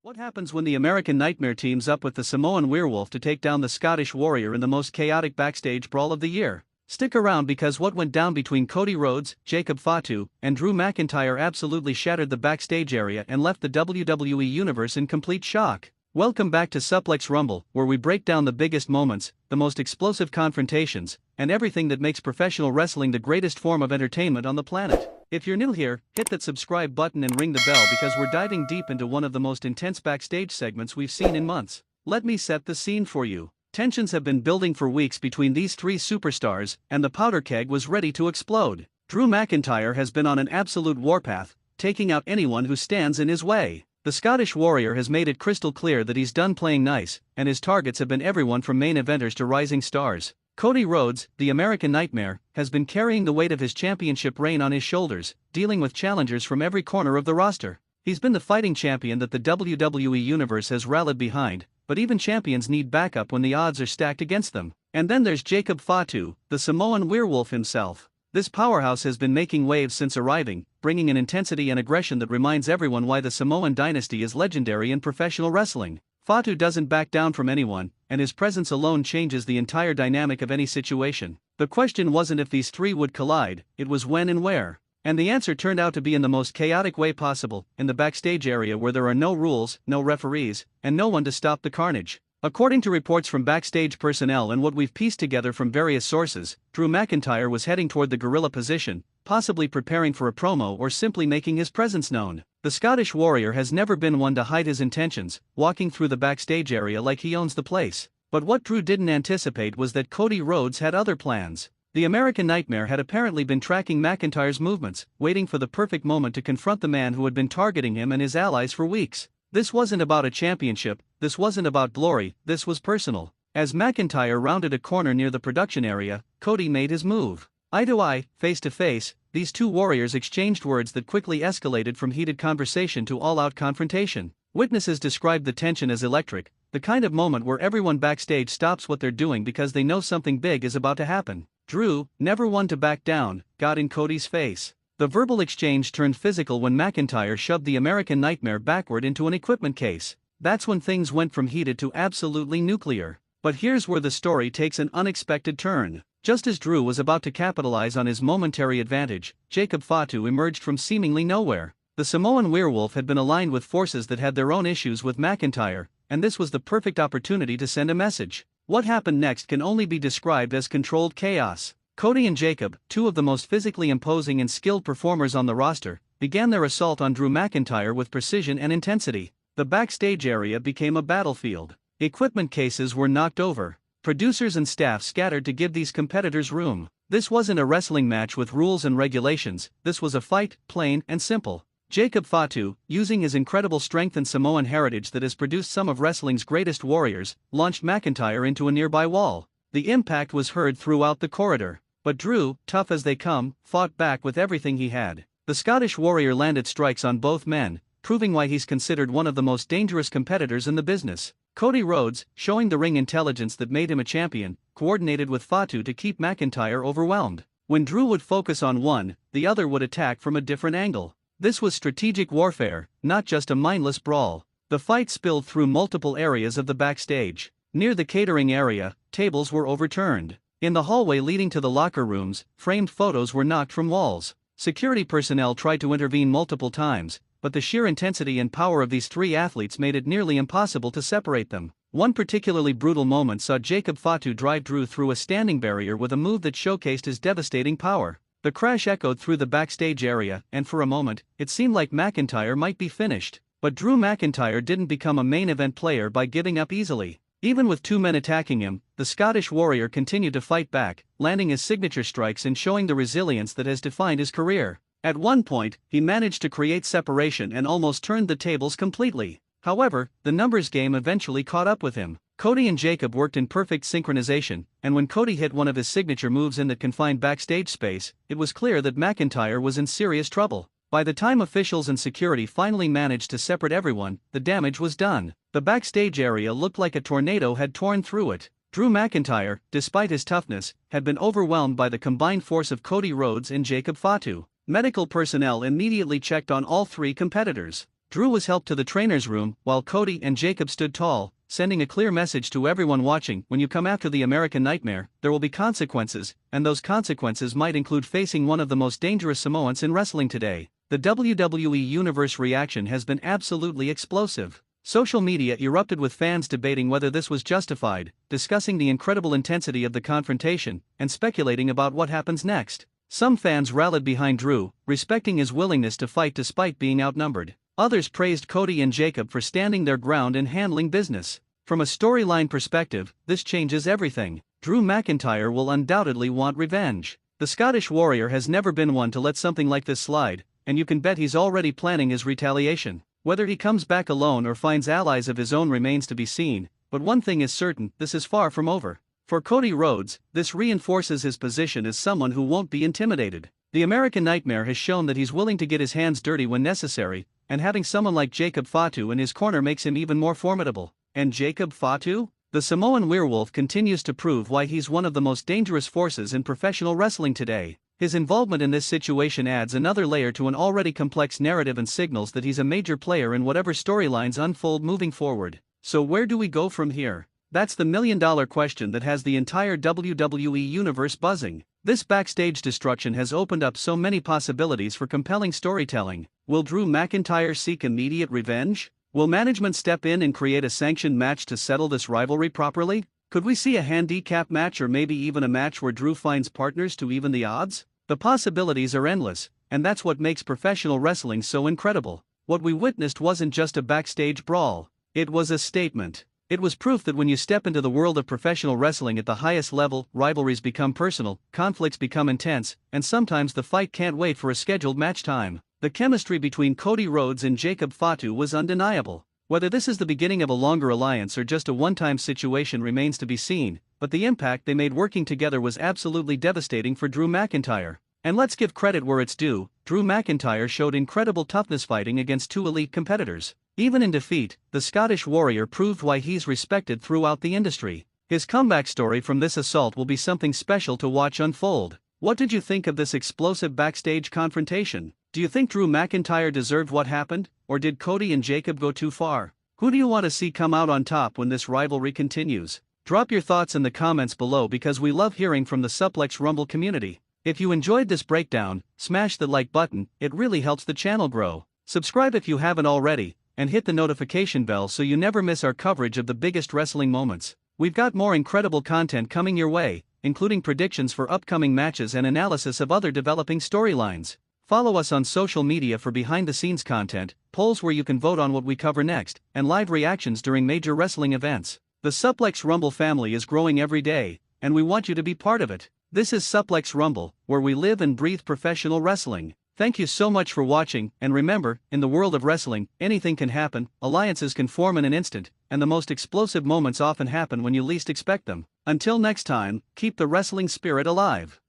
What happens when the American Nightmare teams up with the Samoan Werewolf to take down the Scottish Warrior in the most chaotic backstage brawl of the year? Stick around because what went down between Cody Rhodes, Jacob Fatu, and Drew McIntyre absolutely shattered the backstage area and left the WWE Universe in complete shock. Welcome back to Suplex Rumble, where we break down the biggest moments, the most explosive confrontations, and everything that makes professional wrestling the greatest form of entertainment on the planet. If you're new here, hit that subscribe button and ring the bell because we're diving deep into one of the most intense backstage segments we've seen in months. Let me set the scene for you. Tensions have been building for weeks between these three superstars, and the powder keg was ready to explode. Drew McIntyre has been on an absolute warpath, taking out anyone who stands in his way. The Scottish Warrior has made it crystal clear that he's done playing nice, and his targets have been everyone from main eventers to rising stars. Cody Rhodes, the American Nightmare, has been carrying the weight of his championship reign on his shoulders, dealing with challengers from every corner of the roster. He's been the fighting champion that the WWE Universe has rallied behind, but even champions need backup when the odds are stacked against them. And then there's Jacob Fatu, the Samoan Werewolf himself. This powerhouse has been making waves since arriving, bringing an intensity and aggression that reminds everyone why the Samoan dynasty is legendary in professional wrestling. Fatu doesn't back down from anyone, and his presence alone changes the entire dynamic of any situation. The question wasn't if these three would collide, it was when and where. And the answer turned out to be in the most chaotic way possible, in the backstage area where there are no rules, no referees, and no one to stop the carnage. According to reports from backstage personnel and what we've pieced together from various sources, Drew McIntyre was heading toward the gorilla position, possibly preparing for a promo or simply making his presence known. The Scottish Warrior has never been one to hide his intentions, walking through the backstage area like he owns the place. But what Drew didn't anticipate was that Cody Rhodes had other plans. The American Nightmare had apparently been tracking McIntyre's movements, waiting for the perfect moment to confront the man who had been targeting him and his allies for weeks. This wasn't about a championship, this wasn't about glory, this was personal. As McIntyre rounded a corner near the production area, Cody made his move. Eye to eye, face to face, these two warriors exchanged words that quickly escalated from heated conversation to all-out confrontation. Witnesses described the tension as electric, the kind of moment where everyone backstage stops what they're doing because they know something big is about to happen. Drew, never one to back down, got in Cody's face. The verbal exchange turned physical when McIntyre shoved the American Nightmare backward into an equipment case. That's when things went from heated to absolutely nuclear. But here's where the story takes an unexpected turn. Just as Drew was about to capitalize on his momentary advantage, Jacob Fatu emerged from seemingly nowhere. The Samoan Werewolf had been aligned with forces that had their own issues with McIntyre, and this was the perfect opportunity to send a message. What happened next can only be described as controlled chaos. Cody and Jacob, two of the most physically imposing and skilled performers on the roster, began their assault on Drew McIntyre with precision and intensity. The backstage area became a battlefield. Equipment cases were knocked over. Producers and staff scattered to give these competitors room. This wasn't a wrestling match with rules and regulations, this was a fight, plain and simple. Jacob Fatu, using his incredible strength and Samoan heritage that has produced some of wrestling's greatest warriors, launched McIntyre into a nearby wall. The impact was heard throughout the corridor. But Drew, tough as they come, fought back with everything he had. The Scottish Warrior landed strikes on both men, proving why he's considered one of the most dangerous competitors in the business. Cody Rhodes, showing the ring intelligence that made him a champion, coordinated with Fatu to keep McIntyre overwhelmed. When Drew would focus on one, the other would attack from a different angle. This was strategic warfare, not just a mindless brawl. The fight spilled through multiple areas of the backstage. Near the catering area, tables were overturned. In the hallway leading to the locker rooms, framed photos were knocked from walls. Security personnel tried to intervene multiple times, but the sheer intensity and power of these three athletes made it nearly impossible to separate them. One particularly brutal moment saw Jacob Fatu drive Drew through a standing barrier with a move that showcased his devastating power. The crash echoed through the backstage area, and for a moment, it seemed like McIntyre might be finished. But Drew McIntyre didn't become a main event player by giving up easily. Even with two men attacking him, the Scottish Warrior continued to fight back, landing his signature strikes and showing the resilience that has defined his career. At one point, he managed to create separation and almost turned the tables completely. However, the numbers game eventually caught up with him. Cody and Jacob worked in perfect synchronization, and when Cody hit one of his signature moves in the confined backstage space, it was clear that McIntyre was in serious trouble. By the time officials and security finally managed to separate everyone, the damage was done. The backstage area looked like a tornado had torn through it. Drew McIntyre, despite his toughness, had been overwhelmed by the combined force of Cody Rhodes and Jacob Fatu. Medical personnel immediately checked on all three competitors. Drew was helped to the trainer's room, while Cody and Jacob stood tall, sending a clear message to everyone watching: when you come after the American Nightmare, there will be consequences, and those consequences might include facing one of the most dangerous Samoans in wrestling today. The WWE Universe reaction has been absolutely explosive. Social media erupted with fans debating whether this was justified, discussing the incredible intensity of the confrontation, and speculating about what happens next. Some fans rallied behind Drew, respecting his willingness to fight despite being outnumbered. Others praised Cody and Jacob for standing their ground and handling business. From a storyline perspective, this changes everything. Drew McIntyre will undoubtedly want revenge. The Scottish Warrior has never been one to let something like this slide, and you can bet he's already planning his retaliation. Whether he comes back alone or finds allies of his own remains to be seen, but one thing is certain: this is far from over. For Cody Rhodes, this reinforces his position as someone who won't be intimidated. The American Nightmare has shown that he's willing to get his hands dirty when necessary, and having someone like Jacob FATU in his corner makes him even more formidable. And Jacob FATU? The Samoan werewolf continues to prove why he's one of the most dangerous forces in professional wrestling today. His involvement in this situation adds another layer to an already complex narrative and signals that he's a major player in whatever storylines unfold moving forward. So where do we go from here? That's the million-dollar question that has the entire WWE universe buzzing. This backstage destruction has opened up so many possibilities for compelling storytelling. Will Drew McIntyre seek immediate revenge? Will management step in and create a sanctioned match to settle this rivalry properly? Could we see a handicap match, or maybe even a match where Drew finds partners to even the odds? The possibilities are endless, and that's what makes professional wrestling so incredible. What we witnessed wasn't just a backstage brawl. It was a statement. It was proof that when you step into the world of professional wrestling at the highest level, rivalries become personal, conflicts become intense, and sometimes the fight can't wait for a scheduled match time. The chemistry between Cody Rhodes and Jacob FATU was undeniable. Whether this is the beginning of a longer alliance or just a one-time situation remains to be seen, but the impact they made working together was absolutely devastating for Drew McIntyre. And let's give credit where it's due: Drew McIntyre showed incredible toughness fighting against two elite competitors. Even in defeat, the Scottish Warrior proved why he's respected throughout the industry. His comeback story from this assault will be something special to watch unfold. What did you think of this explosive backstage confrontation? Do you think Drew McIntyre deserved what happened, or did Cody and Jacob go too far? Who do you want to see come out on top when this rivalry continues? Drop your thoughts in the comments below, because we love hearing from the Suplex Rumble community. If you enjoyed this breakdown, smash the like button, it really helps the channel grow. Subscribe if you haven't already, and hit the notification bell so you never miss our coverage of the biggest wrestling moments. We've got more incredible content coming your way, including predictions for upcoming matches and analysis of other developing storylines. Follow us on social media for behind-the-scenes content, polls where you can vote on what we cover next, and live reactions during major wrestling events. The Suplex Rumble family is growing every day, and we want you to be part of it. This is Suplex Rumble, where we live and breathe professional wrestling. Thank you so much for watching, and remember, in the world of wrestling, anything can happen, alliances can form in an instant, and the most explosive moments often happen when you least expect them. Until next time, keep the wrestling spirit alive.